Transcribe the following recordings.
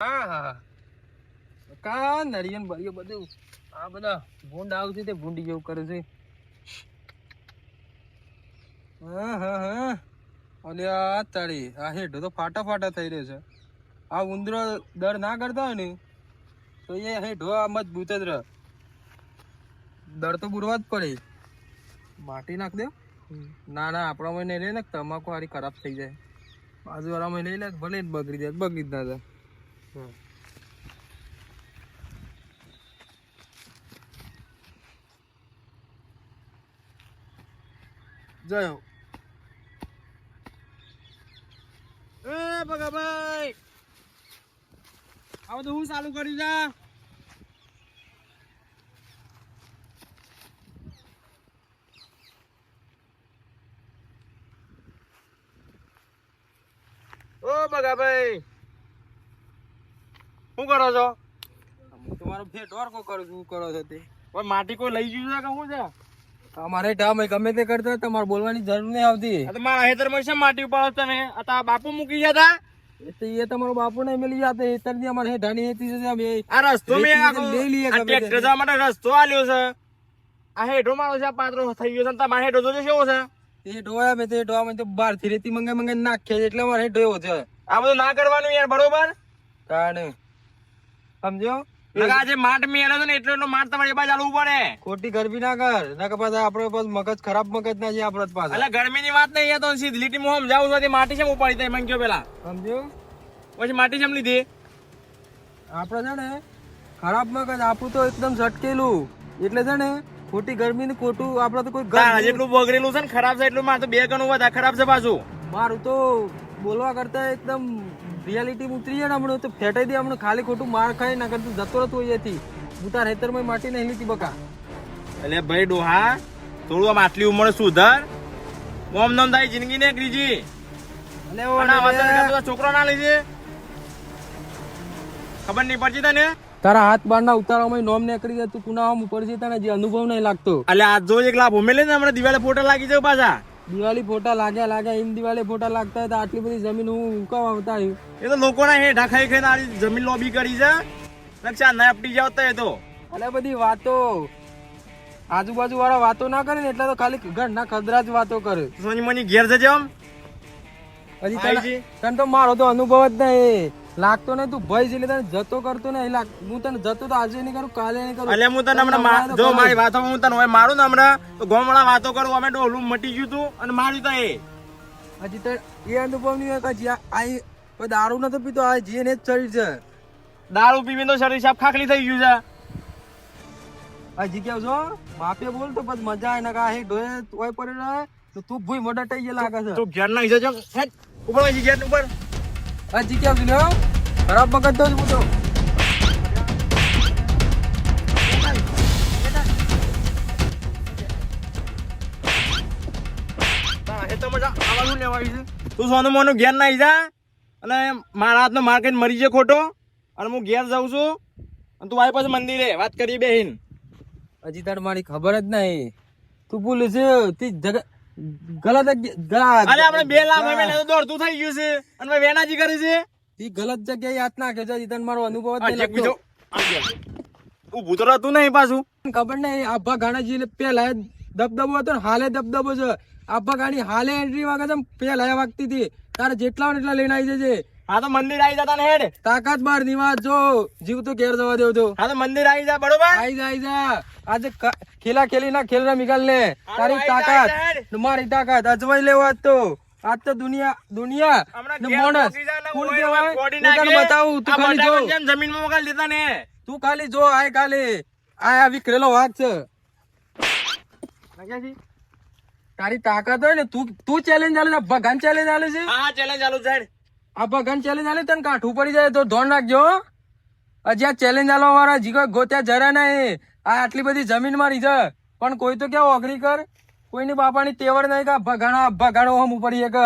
હા હા કા નરિયન બરિયો બધું આ બધા ભૂંડ આવશે તે ભૂંડી જેવું કરે છે. હા હા હા અલ્યા તારી આ હેઠો તો ફાટા ફાટા થઈ રહ્યો છે. આ ઉંદરો દર ના કરતા હોય ને તો એ હેઠો આ મજબૂત જ રહે. દર તો બુરવા જ પડે. માટી નાખ દે. ના ના આપણા માં નહીં લે ને તમાકુ હારી ખરાબ થઈ જાય. બાજુ વાળા માં લઈ લે ભલે જ બગડી જાય બગડી જ ના જાય. જયો એ બગાભાઈ આવો તો હું ચાલુ કર્યું છે. ઓ બગાભાઈ શું કરો છો? હું તમારો ફેટવાર કો કરું છું. કરો છો તે કોઈ માટી કોઈ લઈ ગયું છે કે શું છે? અમારે ટામે ગમે તે કરતો તમારે બોલવાની જરૂર નહીં આવતી. મારા હેતર માં છે માટી ઉપાડો તમે આ બાપુ મૂકી ગયા હતા એ તમારો બાપુ નહીં મળી જતો હેતર ની અમારે હેઠાની હેતી છે અમે આ રસ્તો મેં લઈ લઈએ ટ્રેક્ટર જવા માટે રસ્તો આલ્યો છે. આ હેઠો મારો છે પાત્રો થઈ ગયો છે તમારે હેઠો જોજો કેવો છે? એ ઢોયા મેં તે ઢોવા તો બહાર થી રેતી મંગાઈ નાખીએ એટલે અમારે હેઠો એવો છે. આ બધું ના કરવાનું યાર બરોબર કાને સમજો. આજે માટ મેળે છે ને એટલો માટ તમારે બાજુ ચાલવું પડે. ખોટી ગરમી ના કર ના કે પાછા આપડે પાછું મગજ ખરાબ મગજ ના છે આપડે પાસે. એટલે ગરમી ની વાત નહીં તો સીધી લીટી માં સમજાવું છું માટી છે ઉપાડી થાય મંગ્યો પેલા સમજો. પછી માટી છે લીધી આપડે છે ને ખરાબ મગજ આપણું તો એકદમ ઝટકેલું એટલે છે ને ખોટી ગરમી ને ખોટું આપડે તો કોઈ જેટલું બગડેલું છે ને ખરાબ છે એટલું મારે તો બે ગણું વધારે ખરાબ છે પાછું. મારું તો બોલવા કરતા એકદમ રિયાલિટી ઉતરી જાય ને હમણાં તો ફેટાઈ દે હમણાં ખાલી ખોટું માર ખાઈ ના કરતું જતો રહેતો અહીંયાથી. હું તાર હેતર માં માટી નહીં લીધી બકા. એટલે ભાઈ ડોહા થોડું આમ આટલી ઉંમર સુધાર મોમ નોમ તારી જિંદગી ને ક્રીજી છોકરો ના લીધી ખબર નહીં પડતી તને. તારા હાથ બાર ના ઉતારવામાં નોમ નીકળી જાય તું કુનામ ઉપર છે તને જે અનુભવ નહીં લાગતો. એટલે આ જો એક લાભ ઉમેલે ને હમણાં દિવાળે ફોટા લાગી જાય પાછા. દિવાળી ફોટા લાગ્યા એમ દિવાળી ફોટા લાગતા હોય તો આટલી બધી જમીન હું ઉકાવા આવતા એ તો લોકોના હેઠા ખાઈ ખાઈને આ જમીન લોબી કરી છે રક્ષા ના આપટી જાવ તો એ તો એટલે બધી વાતો આજુબાજુ વાળા વાતો ના કરે ને એટલે તો ખાલી ઘરના ખદરા જ વાતો કરે. સોની મની ઘેર જજે આમ હજી તને તો મારો તો અનુભવ જ નહીં લાગતો નહીં. તું ભય છે તને જતો કરતો ને હું તને જતો તો આજે નહીં કરું કાલે નહીં કરું. એટલે હું તને હમણાં જો મારી વાતો હું તને હોય મારું ને હમણાં તો ગોમડા વાતો કરું અમે ડોલું મટી ગયું તું અને માર્યું તો એ હજી તો એ અનુભવ નહીં હોય કે આ દારૂ નતો પીતો આ જે ને જ શરીર છે. દારૂ પીવીને તો શરીર સાફ ખાખલી થઈ ગયું છે. હજી કેવું છો બાપે બોલ તો પછી મજા આવે ને કા હે ઢોય તોય પડે ને તો તું ભૂઈ મોઢા થઈ ગયા લાગે છે. તું ઘેર નાખી જજો ઉપર હજી ઘેર ઉપર હજી કેવું લ્યો ખરાબ મગજ દો હું તો તું સોનું મોનું ઘેર નાખી જા અને મારા હાથનો માર કઈ મરી જાય ખોટો અને હું ઘેર જાઉં છું અને તું આવી પાસે મંદિરે વાત કરી બેહીન. હજી તાર મારી ખબર જ નહીં તું બોલે છે ગલત અરે આપણે 2 લાખ રૂપિયા દોડતું થઈ ગયું છે અને વેનાજી કરે છે ઈ ગલત જગ્યાએ હાથ નાખે છે. તને મારો અનુભવ જ નહીં લાગતો. ઊભું તો રહેતું નહીં પાછું ખબર નહીં આભા ગાણાજી પેલા દબદબો હતો ને હાલે દબદબો છે. આભા ગાડી હાલે એન્ટ્રી વાગે છે પેલા વાગતી હતી તારે જેટલા એટલા લઈને આવી જજે. હા તો મંદિર આવી જતા ને હેડ તાકાત બાર ની વાત જો જીવ તો ઘેર જવા દેવ તો. હા તો મંદિર આવી જા બરોબર આવી જા આજે ખેલા ખેલી ના ખેલ મિગાલ ને તારી તાકાત મારી તાકાત અજવાઈ લેવા તો આજ તો દુનિયા માણસ કોણ કહેવાય બતાવું તું ખાલી જો જમીન માં મોકલ દેતા ને તું ખાલી જો આય ખાલી આ વિખરેલો વાઘ છે તારી તાકાત હોય ને તું ચેલેન્જ આલે ભગવાન ચેલેન્જ આલે છે. હા ચેલેન્જ આલું છે આ ભગવાન ચેલેન્જ આલે તને કાઠું પડી જાય તો ધોન રાખજો. હજી આ ચેલેન્જ આલવા વાળા જીગો ગોત્યા જરા નહીં આ આટલી બધી જમીન મારી છે પણ કોઈ તો કેવું અઘરી કર કોઈની બાપાની તેવડ નહીં કા ભગાણો હમ પડી એક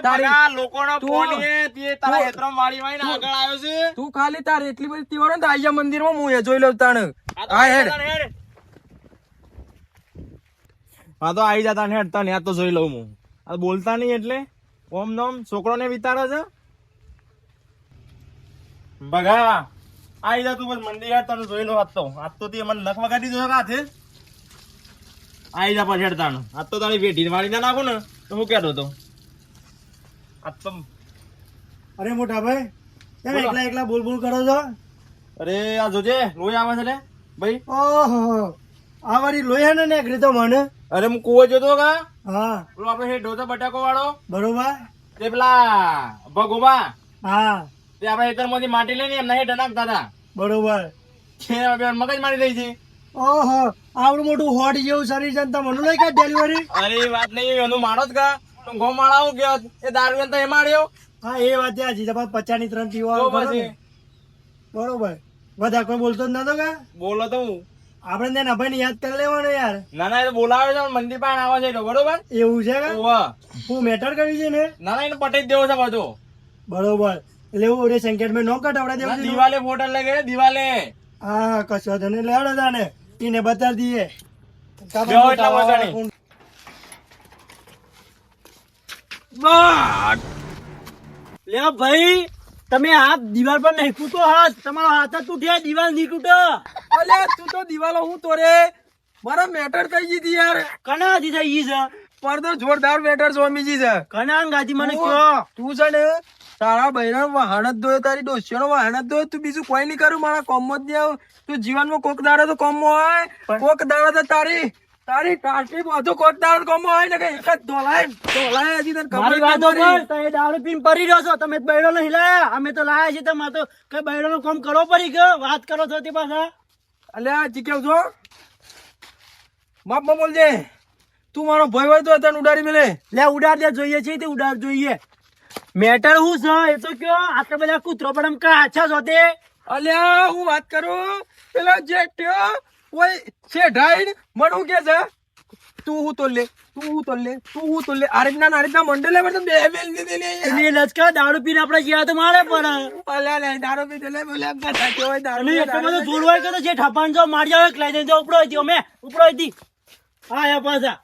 તારી લોકોનો ફોન એ તારા હેતરમ વાળી વાળી આગળ આવ્યો છે. તું ખાલી તાર એટલી બધી તેવડ ને આયા મંદિરમાં હું એ જોઈ લઉં તાણ આ હેડ હા તો આવી જતા હેડ તને આ તો જોઈ લઉં હું આ બોલતા નહીં એટલે ઓમ નોમ છોકરો ને વિતારો છે. બગા આઈ જા તું બસ મંદિર યાર તને જોઈ લો આજ તો તે મને નખ વગાડી દીધો કે હાથે આઈ જા પાછળ તાણ આજ તો તારી વેઠી વાળી ના નાખો ને તો હું કહેતો હતો આજ તો અરે મોટા ભાઈ તમે એકલા એકલા બોલ બોલ કરો છો. અરે આ જોજે લોહી આવે છે લે ભાઈ. ઓહો આ વાળી લોહી ને નીકળી તો મને. અરે હું કુવો જોતો કા હા પેલો આપણે હે ઢોતો બટાકો વાળો બરોબર. તે પેલા ભગોબા હા તે આપણે ખેતરમાંથી માટી લઈને એમના હેઠ નાખતા હતા બરોબર. છે હવે મગજ મારી રહી છે. ઓહો આવડું મોટું હોટ જેવું શરીર છે ને તમને લઈ કાઢ ડેલિવરી. અરે વાત નહીં એનું માણો જ કા તો ગો માળા હું ગયો એ દારૂ તો એ માર્યો. હા એ વાત છે તમારે 50 ની 3 પીવા તો પછી બરોબર. બધા કોઈ બોલતો જ નતો કા. બોલો તો હું આપણે ત્યાં નભાઈ ને યાદ કરી લેવાનો યાર. ના ના એ તો બોલાવે છે મંદિર પાસે આવે છે તો બરોબર. એવું છે કે વાહ હું મેટર કરી છે ને. ના ના એને પટાઈ જ દેવો છે બધો. બરોબર એટલે એવું ઓરે સંકેત મેં નો કટાવડા દેવું છે. દિવાલે ફોટો લગે દિવાલે. હા કશો તને લેડો તાને એને બતાવી દઈએ. જો એટલા મજાની. લે ભાઈ તમે હાથ દિવાલ પર નહીં તૂટો હાથ તમારો હાથ જ તૂટ્યા દિવાલ નહીં તૂટો. અલે તું તો દિવાલો હું તોરે મારા મેટર થઈ ગઈ યાર. કના હાથી થઈ ગઈ છે પર તો જોરદાર મેટર સ્વામીજી છે. કના ગાતી મને કયો. તું છે ને તારા બૈરા વાહન જ દોય તારી ડોસીનો વાહન જ દોય તું બીજું કોઈ નહીં કરું મારા કોમ જ નહીં આવું. તું જીવનમાં કોક દાડો તો કોમ હોય કોક દાડો તો તારી ટાટી બધું કોક દાડો કોમ હોય ને કે એક જ ધોલાય હજી તને મારી વાતો કર તો એ દારૂ પીને પડી રહ્યો છો તમે બૈરો નહીં લાયા અમે તો લાયા છીએ તમારે તો કઈ બૈરો નું કામ કરો પડી ગયો વાત કરો છો તે પાછા. અલ્યા જી કેવું છો માપમાં બોલજે. તું મારો ભાઈ હોય તો તને ઉડાડી મેલે. લે ઉડાડ દે જોઈએ છે તે ઉડાડ જોઈએ. મેટર હું છે એ તો કયો આટલા બધા કૂતરો પણ આમ કાચા છો તે. અલ્યા હું વાત કરું પેલા જે કોઈ છે ઢાઈડ મને હું કે છે તું હું તો લે આ રીતના મંડલે મને બે બેલ દીધેલી. એની લચકા દારૂ પીને આપણે ગયા તો મારે પણ. અલ્યા લે દારૂ પી લે બોલે એમ કરતા કે હોય દારૂ અને એટલો બધો જોર હોય કે તો જે ઠાપાન જો મારી જાવ લઈ જઈને ઉપડો હતી અમે ઉપડો હતી. હા એ પાછા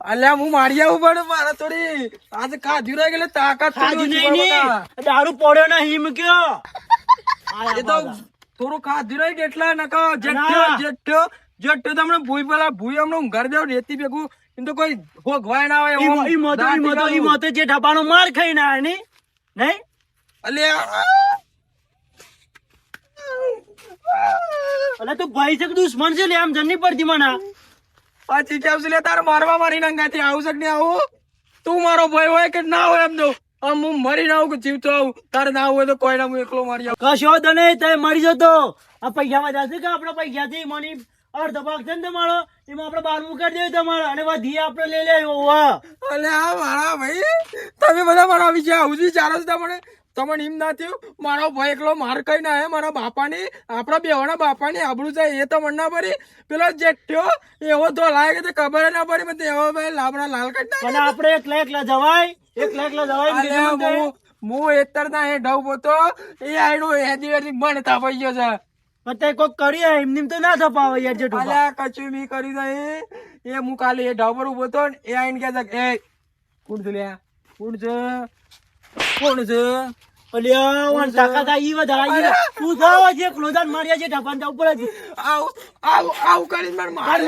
અલ્યા હું મારી આવું પણ મારા થોડી આજે ખાધ્યું રહી ગયેલું તાકાત ખાધી નહીં દારૂ પડ્યો ના હિમ કયો. એ તો થોડું ખાધ્યું રહી કે એટલા નકા જેઠ્ઠો તમને ભૂઈ પેલા ભૂઈ હમણાં ઊંઘાર દેવ રેતી ભેગું એમ તો કોઈ ભોગવાય ના હોય ઈ મોતો જે ઠાપાનો માર ખાઈ ના નહીં. અલ્યા અલે તું ભાઈ છે કે દુશ્મન છે લે આમ જમની પડતી મને. પાછી કેમ છે તારે મારવા મારી નંગાથી આવું છે કે નહીં આવું. તું મારો ભાઈ હોય કે ના હોય એમ તો આમ હું મરી ના આવું કે જીવતો આવું તારે ના હોય તો કોઈ ના હું એકલો મારી આવું. કશો તો નહીં તમે મરી જતો આ પૈસામાં જશે કે આપડે પૈસા થી મની અડધો ભાગ છે ને તમારો એમાં આપડે બહાર મૂકી દેવું તમારે અને વધી આપડે લઈ લેવું. અલ્યા મારા ભાઈ તમે બધા મારા વિશે આવું જ વિચારો છો. તમને એમ ના થયું મારો ભાઈ એકલો માર કઈ ના હે મારા બાપાની આપડા બેવાના બાપાની આબરૂ જાય એ તો મને ના પડી. પેલો જેઠ્યો એવો તો લાગે કે ખબર ના પડી મને એવો ભાઈ લાબડા લાલ કાઢ અને આપડે એકલા જવાય હું એતર ના એ ઢવ પોતો એ આયડું હેદી મન તાપાઈ ગયો છે. અત્યારે કોક કરીએ એમની તો ના થપાવે યાર જેઠું. અલ્યા કચું બી કરી દે એ હું કાલે એ ઢવ પર ઉભો તો એ આઈને કે એ કોણ છે લ્યા કોણ છે અલ્યા વન તાકાત આવી વધારે તું જાવ જે ક્લોઝર માર્યા છે ઢાપાન જા ઉપર જ આવું કરીને મને માર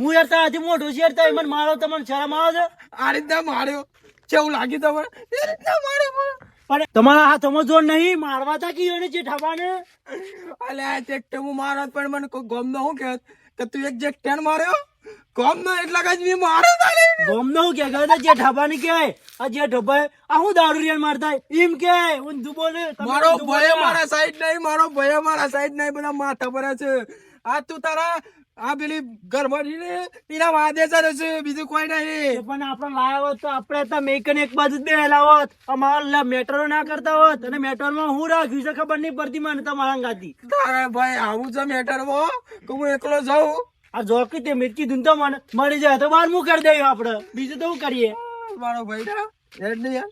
હું યાર તારાથી મોટો છે યાર મને મારો તમને શરમ આવે છે. આ રીતના માર્યો કેવું લાગ્યું તમને એ રીતના માર્યો પણ તમારા હાથમાં જોર નહીં મારવા તા કીયો ને જે ઢાપાને. અલ્યા ચેક હું મારત પણ મને કોઈ ગમ ન હું કે તું એક જેક ટેન માર્યો ગમ ન એટલા કઈ મી મારો તારે ગમ ન હું કે જે ઢાપાની કહેવાય આ જે ઢોભાઈ આ હું દારૂ મારતા એમ કે ઊંધું બોલે. મારો ભય મારા સાઈડ નહીં બધા માથા પર છે. આ તું તારા આ પેલી ઘરમાં એના વાદે છે બીજું કોઈ નહીં. પણ આપડે લાયા હોત તો આપડે તો મેકન એક બાજુ જ બેહેલા હોત અમારા મેટ્રો ના કરતા હોત અને મેટ્રો માં હું રાખ્યું છે ખબર નહીં પડતી મને તમારા ગાતી. તારા ભાઈ આવું છે મેટર કે હું એકલો જાઉં આ જોકી તે મિર્ચી ધૂનતો મને મળી જાય તો બહાર હું કરી દઈએ આપડે બીજું તો શું કરીએ. મારો ભાઈ હેડ ને યાર.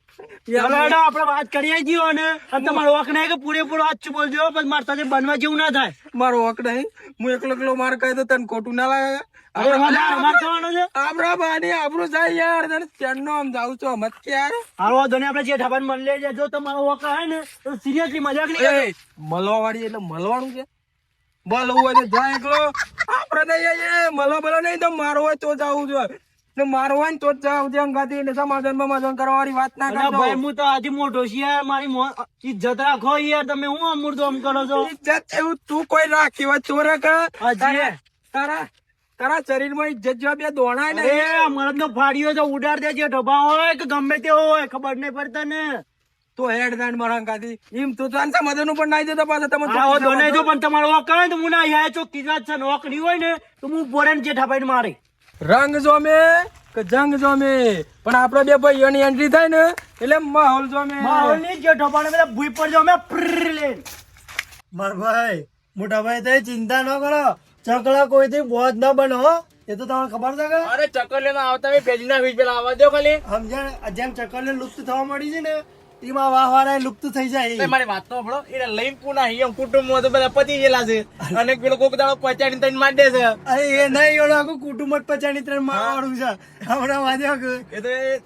ચાલો હેડો, આપણે વાત કરીએ છીએ અને તમારો હક નહીં કે પૂરેપૂરો સાચું બોલજો, પછી મારા સાથે બનવા જેવું ના થાય. મારો હક નહીં, હું એકલો એકલો માર કહે તો તને ખોટું ના લાગે. હવે માર થવાનો છે. આપડા બાની આપણું જાય યાર, તને ત્યારનો આમ જાઉં છું મત કે યાર. હાલો વાંધો નહીં, આપણે જે ઢાબાને મળી લેજે. જો તમારો હક હોય ને તો સિરિયસલી મજાક નહીં કરતો. એ મળવા વાળી એટલે મળવાનું છે. મળવું હોય તો જાય એકલો. આપડે નહીં આવીએ, મળવા બળવા નહીં તો મારવો હોય તો જાવું જોઈએ. ને મારવો હોય ને તો જ જાવ. અંગાથી એટલે સમાધાન કરવા વાળી વાત ના અલા કરતો. ભાઈ, હું તો આજે મોટો છું યાર, મારી ઇજ્જત રાખો યાર. તમે હું અમૂર્તો આમ કરો છો? ઇજ્જત એવું તું કોઈ રાખી હોય તો રાખ. હાજી. તારા શરીરમાં ઇજ્જત જેવા બે દોણાય ને. અરે મળદનો ફાડ્યો તો ઉડાડ દેજે. ઢબા હોય કે ગમે તે હોય, ખબર નહીં પડતા ને. તો હેડ દાન મારા અંગાથી એમ તું તો સમાધાન પણ નાઈ દેતો પાછા તમે આવો તો નહીં જો, પણ તમારો હક હોય ને તો હું ના યાર ચોખ્ખી વાત છે. નોકરી હોય ને તો હું બોરેન જે ઠાપાઈને મારે. રંગ જોમે કે જંગ જોમે, પણ આપડે બે ભાઈઓની એન્ટ્રી થાય ને એટલે માહોલ જોમે. માહોલ ની જે ઢબાને બધા ભૂઈ પર જો અમે પ્ર લે. માર ભાઈ, મોટા ભાઈ તે ચિંતા ન કરો. ચકલા કોઈથી બોજ ન બનો, એ તો તમને ખબર છે કે? અરે ચક્કર લેવા આવતા હોય ભેજના વીજ પેલા આવવા દો ખાલી. સમજણ? જેમ ચકલ લુપ્ત થવા મળી છે ને, એમાં વાહવાળા લુપ્ત થઈ જાય. મારી વાત તો સાંભળો, એને લઈને પુના એમ કુટુંબમાં તો બધા પતી ગયેલા છે અને પેલો કોક દાડો પચાડી તઈને માર દે છે. અરે એ નહીં, એનો આખું કુટુંબ જ 50 મારવાળું છે. હમણાં વાંધો કે એ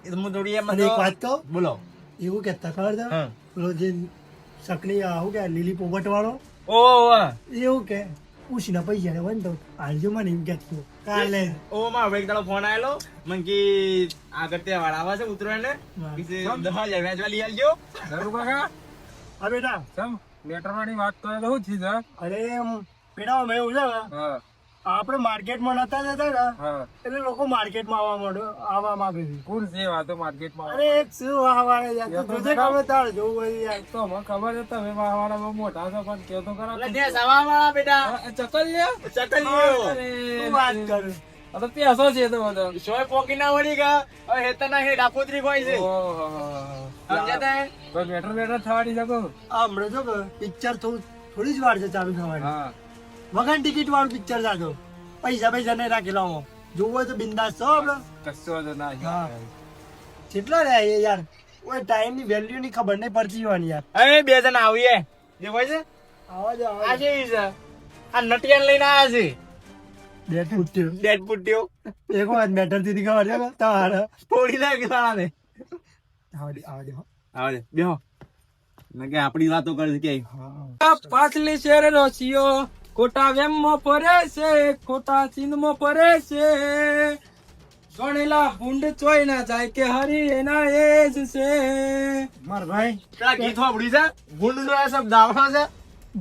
તો હું થોડી એમ અને એક વાત કહું, બોલો. એવું કેતા ખબર છે? પેલો જે સકની આવું કે લીલી પોપટ વાળો, ઓ એવું કે ઉછીના પૈસા ને હોય ને તો હાલજો મને એમ કેતું કાલે. ઓ મારો એક દાડો ફોન આવેલો મને કી આગળ તહેવાર આવે છે ઉતરાયણ ને કીધે 10,000 વેચવા લઈ આવજો. જરૂર કાકા. હા બેટા, સમ મેટર વાળી વાત કરે તો શું છે? અરે પેડા મેં એવું છે ને, હા આપણે માર્કેટમાં નતા જતા ને હા. એટલે લોકો માર્કેટમાં આવવા માંગે છે. કોણ છે વાતો માર્કેટમાં? અરે એક શું વાહવાળે યાર, તું જોજે ખબર તાર જોવું હોય યાર. તો મને ખબર છે તમે વાળા બહુ મોટા છો પણ કેતો કરો. એટલે ત્યાં સવા વાળા બેટા ચકલ લ્યો. શું વાત કરું? આ તો પેસો છે તો બધો. સોય પોકી ના વળી ગયા. હવે હેતરના હે ડાકોત્રી કોઈ છે. ઓહો. સમજ્યા તો મેટર થવાની શકો. આ હમણાં જો કે પિક્ચર થોડી જ વાર છે ચાલુ થવાની. હા. વગર ટિકિટ વાળું પિક્ચર જાજો. પૈસા નહીં રાખેલા હું. જોવું હોય તો બિંદાસ છો આપણે. કશો જ ના. હા. કેટલા રહ્યા એ યાર? ઓય ટાઈમ ની વેલ્યુ ની ખબર નહીં પડતી હોવાની યાર. હવે બે જણ આવીએ. જે હોય છે આવા જો આ છે ઈ છે. આ નટિયાન લઈને આયા છે. ડેડ પુટ્યો એક વાત મેટર થી ખબર છે તમારે? થોડી લાગી સાળા ને. આવા દે. બેહો. મેં કે આપણી વાતો કરે છે કે પાછલી શેર રસિયો ખોટા વેમમાં પડે છે, ખોટા ચીનમાં પડે છે. ગણેલા ભૂંડ ચોય ના જાય કે હરી એના એ જ છે. માર ભાઈ પેલા ગીત સાંભળ્યું છે? ભૂંડ નો શબ્દ આવડો છે?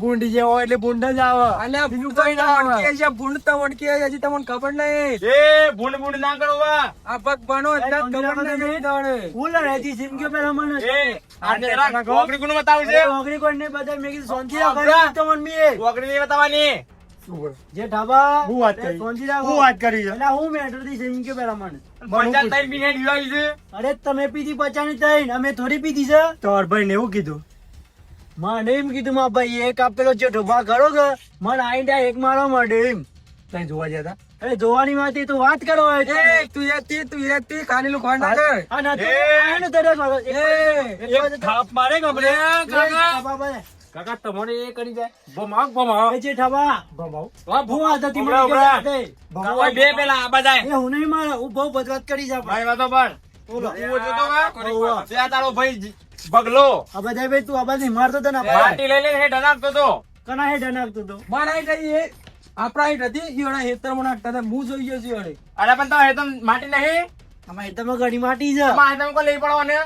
ભૂંડી જે હોય એટલે ભૂંડ જ આવે. અલ્યા ભૂંડ તો ના આવે. ભૂંડ તો વણકી હજી તમને ખબર નહીં. એ ભૂંડ ભૂંડ ના કરો આ પગ બનો એટલે ખબર નહીં દોડે. ફૂલ રહેતી સિમકે પેલા મને એ આ જરા ઓગળી કોનું બતાવું છે? ઓગળી કોઈ નહીં બતાય. મેં કીધું શાંતિ રાખો તો મન મી ઓગળી નહીં બતાવવાની. જે ઢાબા હું વાત કરી? શાંતિ રાખો. હું વાત કરી છે? એટલે હું મેટર થી સિમકે પેલા મને. 55 મિનિટ દિવાળી છે. અરે તમે પીધી 50 અમે થોડી પીધી છે. તમારા ભાઈ ને એવું કીધું? મને એમ કીધું માં ભાઈ એક આપેલો જે ઢોબા કરો કે મને આઈડા એક મારો મળે એમ. તઈ જોવા જતા? અરે જોવાની વાત તું વાત કરો તું એતી ખાલી નું ખોણ ના કર. આ ના તો આયા ને તરત વાળો. એક થાપ મારે ગમરે કાકા. કાકા કાકા તમારે એ કરી જાય. બમાવ. જે ઠાબા ભમાવ. હું વાત હતી મને ઉભરા, કે કાકા બે પેલા આ બજાય. એ હું નહીં મારે હું બહુ બદવાત કરી છે આપણે. ભાઈ વાતો પણ. બોલો. તું જોતો કા? ત્યાં તારો ભાઈ બગલો. આ બધા ભાઈ તું આ બાજુ મારતો તો ને પાટી લઈ લઈને હેઠ નાખતો તો. કના હેઠ નાખતો તો. મારા હેઠ એ આપણા હેઠ હતી ઈઓના હેતરમાં નાખતા હતા. હું જોઈ ગયો છું ઈઓને. અરે પણ તો હેતમ માટી નહીં. અમારે તમે ઘડી માટી છે. માં તમે કોઈ લઈ પડવાને.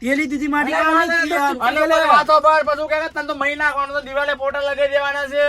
પેલી દીધી માટી કાઢવાની યાર. અને ઓલો વાતો પર પાછું કહે કે તને તો મહી નાખવાનું તો દિવાલે પોટા લગાવી દેવાના છે.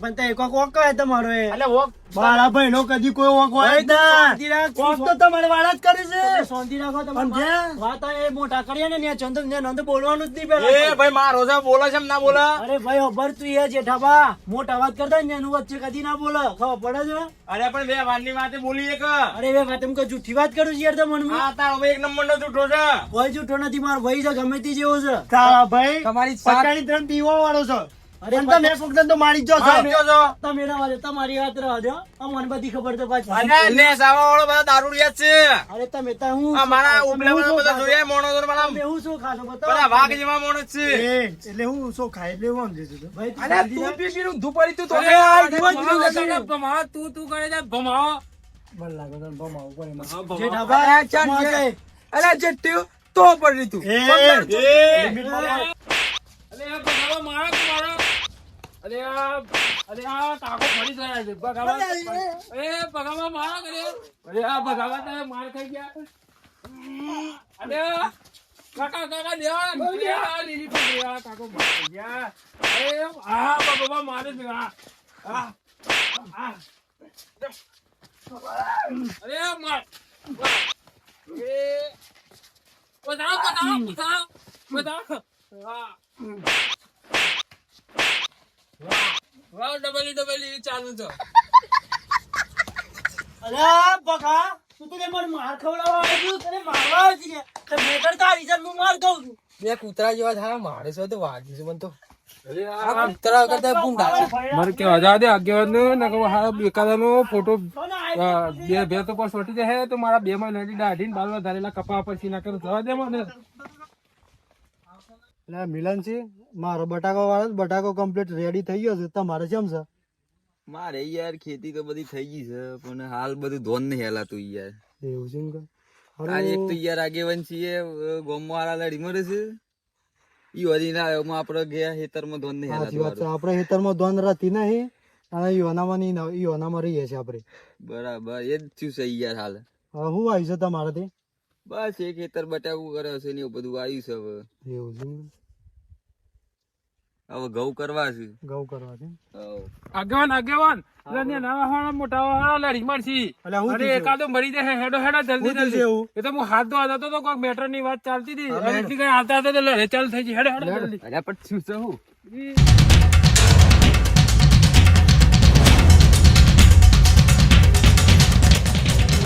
પણ તે કોક વોક કરે તમારો એ. એટલે વોક મારા ભાઈ નો કદી કોઈ વોક હોય જ ના. શાંતિ રાખ. વોક તો તમારે વાળા જ કરે છે. શાંતિ રાખો પણ તમે. જ્યાં- વાત એ મોટા કરીએ ને ત્યાં ચંદન ત્યાં નંદ બોલવાનું જ નહીં એ પેલા. ભાઈ મારો છે બોલે છે એમ ના બોલે. અરે ભાઈ ખબર તું એ જેઠાબા મોટા વાત કરતા ને એનું વચ્ચે કદી ના બોલે ખબર પડે છે. અરે પણ બે વારની વાતે બોલી એક. અરે વે વાત એમ કે જૂઠી વાત કરું છું યાર તમને. આ તારો ભાઈ એક નંબર નો જૂઠો છે. કોઈ જૂઠો નથી મારો ભાઈ છે ગમે તે જેવો છે. તારા ભાઈ તમારી 50 પીવા વાળો છે. પણ તમે કોકને તો મારી જ મારી છો. ગયો છો. તમે ના વાળો તમારી વાત રહો છો અમને બધી ખબર તો પાછી અને નેસાવા વાળો બધા દારૂડિયા જ છે. અરે તમે તો હું આ મારા ઉપલા બધા બધા જોયા મોણો તો મારા તમે હું શું ખાશો બતાવો બધા વાઘ જેવા મોણો જ છે. એટલે હું શું ખાય એટલે હું સમજે છું ભાઈ તું અરે જલ્દી તું જા. પી પીને ધૂપારી તું તો અરે આ જોવા જ રહ્યું છે. ભમાવો તું કરે છે ભમાવો. મને લાગે છે ભમાવું પડે એમાં. જે ભમાવો. ઢાબા અરે ચાલ માં જે. જાય. અરે જે ટેવ તો પડી તું. એ, લિમિટ માં. અરે આ ભગાવા મારો તું મારો. અરે આ કાકો પડી ગયા છે ભગાવા. ભગાવા મારો કરે. અરે આ ભગાવા તમે માર ખાઈ ગયા. અરે કાકા દેવા લીલી પડી ગયા કાકો માર ખાઈ ગયા. અરે આ ભગાવા મારે છે આ. આ. અરે માર. બતાવો. વાહ ડબલી ચાલુ છે. અરે બકા તું તો મને માર ખવડાવવા આવ્યો તને મારવા આવી છે તો મેં કરતા આવી છે હું માર કહું છું બે કૂતરા જેવા થાય મારે છે તો વાગ્યું છે મને તો. આ કૂતરા કરતા ભૂંડા છે. મારે કેવા જા દે આગેવાન ને નકો હારો બેકાદાનો ફોટો બે બે તો પર સોટી જાય તો મારા બે માં નડી દાઢી ને બાલમાં ધારેલા કપા પછી ના કરું જવા દે મને. એટલે મિલનસિંહ મારો બટાકો વાળો બટાકો કમ્પ્લીટ રેડી થઈ ગયો છે તમારે કેમ છે? મારે યાર ખેતી તો બધી થઈ ગઈ છે પણ હાલ બધું ધોન નહીં હેલાતું યાર. એવું છે એમ કે? આજે એક તો યાર આગેવાન છીએ ગોમમાં વાળા લડી મરે છે ઈ વધી ના એમાં આપડે ગયા ખેતરમાં ધોન નહીં સાચી વાત છે. હેલાતું. આપણે ખેતરમાં ધોન રહેતી નહીં અને યોનામાં રહીએ છીએ આપણે. બરાબર એ જ થયું છે યાર હાલ. હવે શું આવ્યું છે તમારે તે? બસ એ ખેતર બટાકું કરે છે ને એવું બધું આવ્યું છે હવે. એવું છે એમ? હવે ઘઉં કરવા છે. ઘઉં કરવા છે? આગેવાન મોટા વાળા લડી મારશી. એટલે હું અરે થયું? એકાદો મરી જાય હેડો જલ્દી શું થયું જલ્દી. એવું? એ તો હું હાથ ધોવા જતો તો કોઈક મેટર ની વાત ચાલતી હતી અને એટલી કઈ હાલતા હતા તો લડે ચાલુ થઈ ગઈ. હેડો જલ્દી. અરે પણ શું છે હું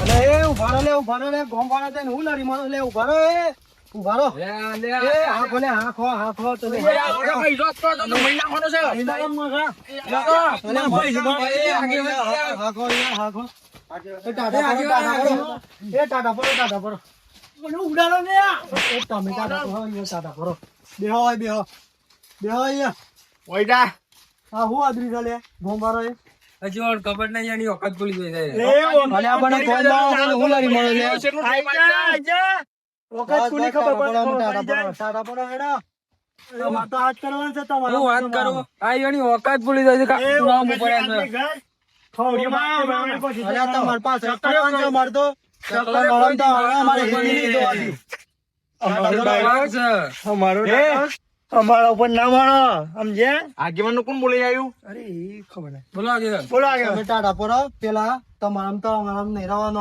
અરે એ ઉભા રહો લે ગોમ વાળા થઈને હું લડી મારો લે ઉભા રહો એ ઉભા રહો એ હા ખોલે હા ખો તમે ટાટા પરો ઉડાડો ને આ. એ તમે ટાટા પરો બેહો અહીંયા હા હું આદરી ચાલે ગોમ વાળો એ હજી ઓર ખબર નહીં એની વખત ભૂલી ગઈ છે. અને આ બને ગોમ વાળો હું લડી મારો લે વખત કોની ખબર પડે ટાટા પરો હેડા તમારે તો હાથ કરવાનું છે તમારે હું વાત કરું આ એની વખત ભૂલી જાય છે કાં નામ પડ્યા છે. અરે તમારે પાસે કરવાનું છે અમારે તો ચકલા મળવાનું તો અમારે હેતી નહીં જોવાની. અમારો છે. અમારા ઉપર ના માણો સમજે? આગેવાન નું કોણ બોલી આવ્યું? અરે એ ખબર નહીં. બોલો આગેવાન. બોલો આગળ તમે ટાટા પર પેલા તમારામ તો અમારામ નહીં રહેવાનું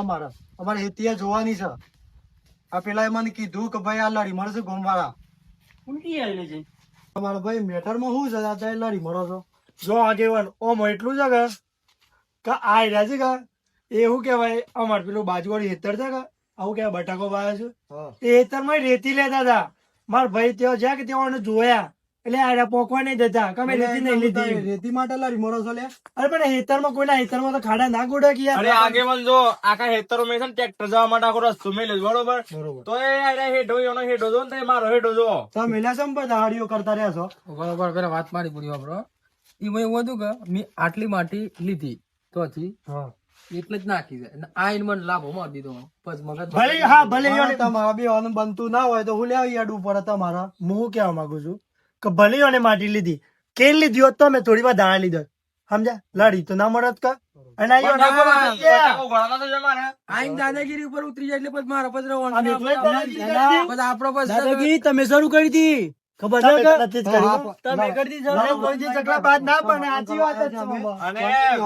અમારે હેતીયા જોવાની છે. આ પેલા એ મને કીધું કે ભાઈ આ લડી મળશે ગોમવાળા ઊંટી આવેલી છે તમારા ભાઈ મેટરમાં શું છે આ લડી મળો છો? જો આગેવાન ઓમ એટલું છે કે આ રહ્યા છે કે એ શું કેવાય અમારે પેલું બાજુવાળી હેતર છે કે આવું કેવાય બટાકો વાવે છે એ હેતરમાં રેતી લેતા હતા મારા ભાઈ ત્યાં જ્યાં કે ત્યાં જોયા એટલે આ પોકવા નહીં દેતા કમે રેતી નહીં લીધી રેતી માટે લડી મળો છો લે અરે પણ હેતરમાં કોઈના હેતરમાં તો ખાડા ના ગોડા કે અરે આગેવાન જો આખા હેતરો મેં છે ને ટ્રેક્ટર જવા માટે આખો રસ્તો મેલ્યો છે, બરોબર બરોબર તો એ હેઠો એનો હેઠો જો ને તો એ મારો હેઠો જો તમે મેલા સમ બધા હાડીઓ કરતા રહ્યા છો બરોબર પેલા વાત મારી પૂરી વાપરો એમાં એવું હતું કે મેં આટલી માટી લીધી તો હા એટલે જ નાખી દે આ ઇનમન લાભો મારી દીધો બસ મગજ ભલે હા ભલે તમારા બે વાનું બનતું ના હોય તો હું લેવા યાડવું પડે તમારા હું કહેવા માંગુ છું કે ભલે એને માટી લીધી કેમ લીધી હોત તો મેં થોડી વાર દાણા લીધો સમજ્યા લડી તો ના મળત કા અને આ યો ના મળત. આઈન દાદાગીરી ઉપર ઉતરી જાય એટલે પછી મારા પછી રહેવાનું. આમ એટલે જ દાદાગીરી કરી પછી આપણો પછી દાદાગીરી તમે શરૂ કરી હતી ખબર તમે છે નથી જ કરી. તમે કરી દી ના, કોઈ દી ચકલા બાદ ના પડે સાચી વાત જ છે. અને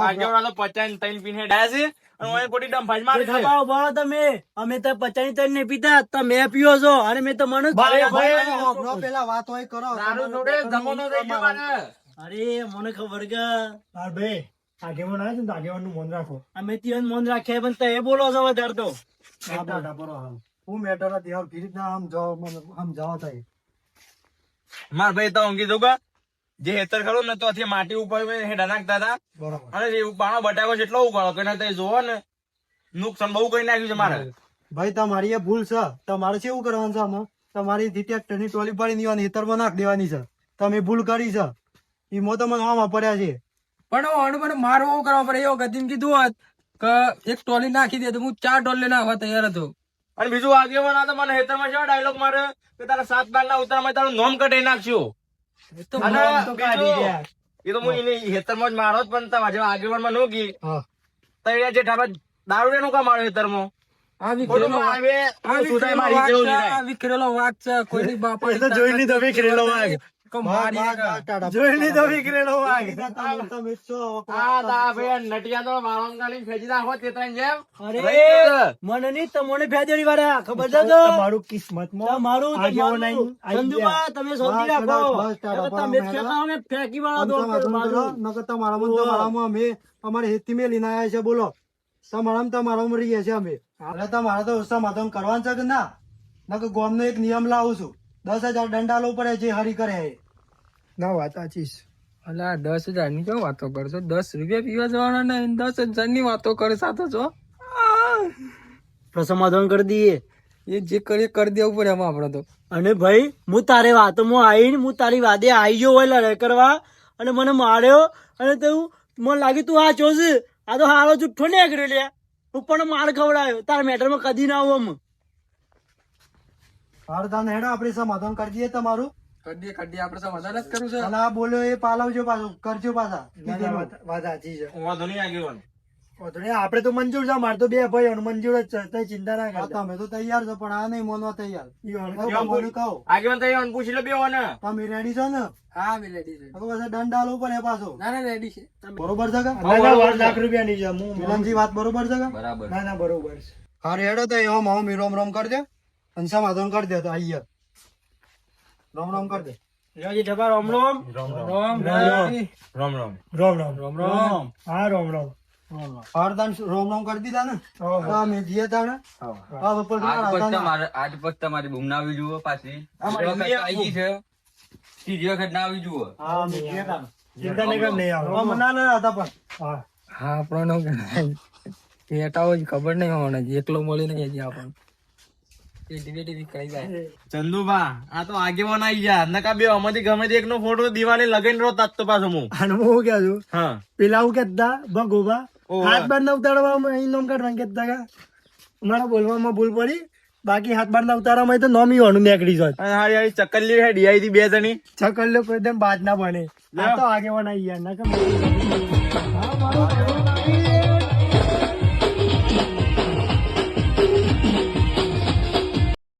આગેવાળા તો 50 3 પીને ડાયા છે અને ઓય કોટી ડંફાજ મારે છે. ખાવા ઉભા રહો તમે અમે તો 50 નહીં પીતા તમે પીઓ છો અને મેં તો મને જ ભાઈ, ભાઈ, ભાઈ, હોભળો પેલા વાત હોય કરો દારૂ જોડે જમવાનો થઈ ગયો મારે. અરે મને ખબર કે હા ભાઈ આગેવાન આવે છે ને તો આગેવાનનું મન રાખો અમે ત્યાં મન રાખ્યા પણ તે બોલો છો વધારે તો આ ટાટા પરો હાલ. હું મેટર હતી હાલ ફીરી ના આમ જાઓ મને આમ જાઓ થાય માર ભાઈ તો ઊંઘી જવું કે જે હેતર ખરું ને તો આથી માટી ઉપર હેડા નાખતા હતા બરાબર. અને એ પાણો બટાકો જેટલો ઉગાડો કે ના તે જોવો ને નુકસાન બહુ કરી નાખ્યું છે મારે. ભાઈ તમારી એ ભૂલ છે. તમારે શું કરવાનું છે આમાં? તમારી ટ્રેક્ટરની ટોલી પાડી દેવાની, ખેતરમાં નાખ દેવાની છે. તમે ભૂલ કરી છે. એમાં તો મને આમાં પડ્યા છે. પણ ઓણ મને મારું એવું કરવા પડે એવો ગતિમ કીધું હોત કે એક ટોલી નાખી દે તો હું 4 ટોલી નાખવા તૈયાર હતો. અને બીજું આગેવાન આ તો મને હેતરમાં શું ડાયલોગ મારે કે તારા 7 બાર ના ઉતારમાં તારું નોમ કઢાઈ નાખશું. એ તો અને આમ તો કાઢી બીજું, ગયા. એ તો હું એને હેતરમાં જ મારો જ પણ તમારા જેવા આગેવાનમાં નો કી હા. તો એ જે ઠાબા દારૂ નું કામ મારો હેતરમાં આ ખોટું વિખરેલો વાઘ- આવે, આ સુધાઈ વિખરેલો મારી વાઘ જેવું છે, નહીં. આ વિખરેલો વાઘ છે. કોઈની બાપા એ તો જોઈ લીધો વિખરેલો વાઘ. જોઈ લીધો વિખરેલો વાઘ. તમે છો. આ તા ભાઈ નટિયા તો વાળો ગાલી ફેંચી નાખો તેતરાની જેમ. અરે રહી. મને નહીં તમને ભેજડી વાળા ખબર છે તો તમારું કિસ્મતમાં તમારું આગેવાન તમારું. આઈ ગયા. ચંદુબા, તમે શોધી બસ, રાખો બસ, ટાટા, તમે જ બરાબર. ફેંકાવો ને ફેંકી વાળા દો આમ સમાધાન કરો. મારું. નકર તમારામાં અમે અમારે હેતથી મેલીને આયા છે. બોલો તમારામાં રહીએ છીએ અમે. એટલે તમારે તો સમાધાન કરવાનું છે કે ના? નકર ગામનો એક નિયમ લાવું છું. 10,000 દંડા લો પડે જે હરી કરે એ. ના વાત સાચી છે. અલા 10,000 ની કેમ વાતો કરશો? 10 રૂપિયા પીવા જવાના ને 10,000 ની વાતો કરે સાતો છો. આપણે સમાધાન કરી દઈએ. એ જે કરીએ કરી દેવું પડે એમાં આપડે તો. અને ભાઈ હું તારે વાતોમાં આવીને હું તારી વાદે આવી ગયો હોય લડાઈ કરવા અને મને માર્યો અને તું મને લાગ્યું તું આ ચોસ આ તો હારો જુઠ્ઠો નીકળ્યો લે હું પણ માર ખવડાયો તારા મેટરમાં કદી ના આવું આમ. હાર તાને હેડો આપણે સમાધાન કરી દઈએ તમારું. કરી દે આપડે સમાધાન જ કરવું છે. અને આ બોલ્યો એ પાલવજો પાછું કરજો પાછા. વાત સાચી છે. વાંધો નહીં આગેવાન. આપડે તો મંજૂર છે. મારે તો 2 ભાઈઓ મંજૂર જ છે. તઈ ચિંતા ના કરતા. તમે તો તૈયાર છો પણ આ નહીં માનવા તૈયાર. બોલું કહો આગેવાન તો એવાને પૂછી લે બેવો ને. તમે રેડી છો ને? હા મેં રેડી છે. તો પછી દંડ આલવો પડે પાછો. ના ના રેડી છે. બરોબર છે કે? બરોબર છે. ₹1,00,000 છે. મિલનજી વાત બરોબર છે કે? બરાબર. ના ના બરોબર છે. હા રેડો તો એવો માવો રોમ રોમ કરી દે અને સમાધાન કરી દે. તો આઈએ રોમ રોમ કરી દે. લેવાજી ઢબા રોમ રોમ. રામ રામ. રામ રામ રામ. રોમ રોમ રામ રામ. હા રોમ રોમ. હરદાન રોમ રોમ કરી દીધા ને? હા મેં જીએ તાને. હા બપોર આજ પછી તમારી બૂમ ના આવી જુઓ પાછી. અમારી બીજી વખત આવી છે. ત્રીજી વખત ના આવી જુઓ. હા મેં જીએ તાને. ચિંતા નહીં કર નહીં આવે. ના ના હતા પણ હા હા આપણને પેટાઓ જ ખબર નહીં હોવાના એકલો મળી નહીં હજી આપણને ટીવી કઈ જાય. ચંદુભા આ તો આગેવાન આવી ગયા નકા બે અમારી ગમે તે એકનો ફોટો દિવાળી લગાઈને રો તાત તો પાછો હું. અને હું ક્યાં છું હા પેલા હું કેતા ભગોબા ઓવે. હાથ બાર ના ઉતારવામાં અહીં નોમ કાઢવા કેતા કા મારા બોલવામાં ભૂલ પડી. બાકી હાથ બાર ના ઉતારવામાં તો નોમ ઈવાનું નીકળી જાય. અને હારી હારી ચક્કલી હે ડીઆઈ થી 2 જણી. છકલ્યો કોઈ દમ બાદ ના બને. આ તો આગેવાન આવી ગયા ના કે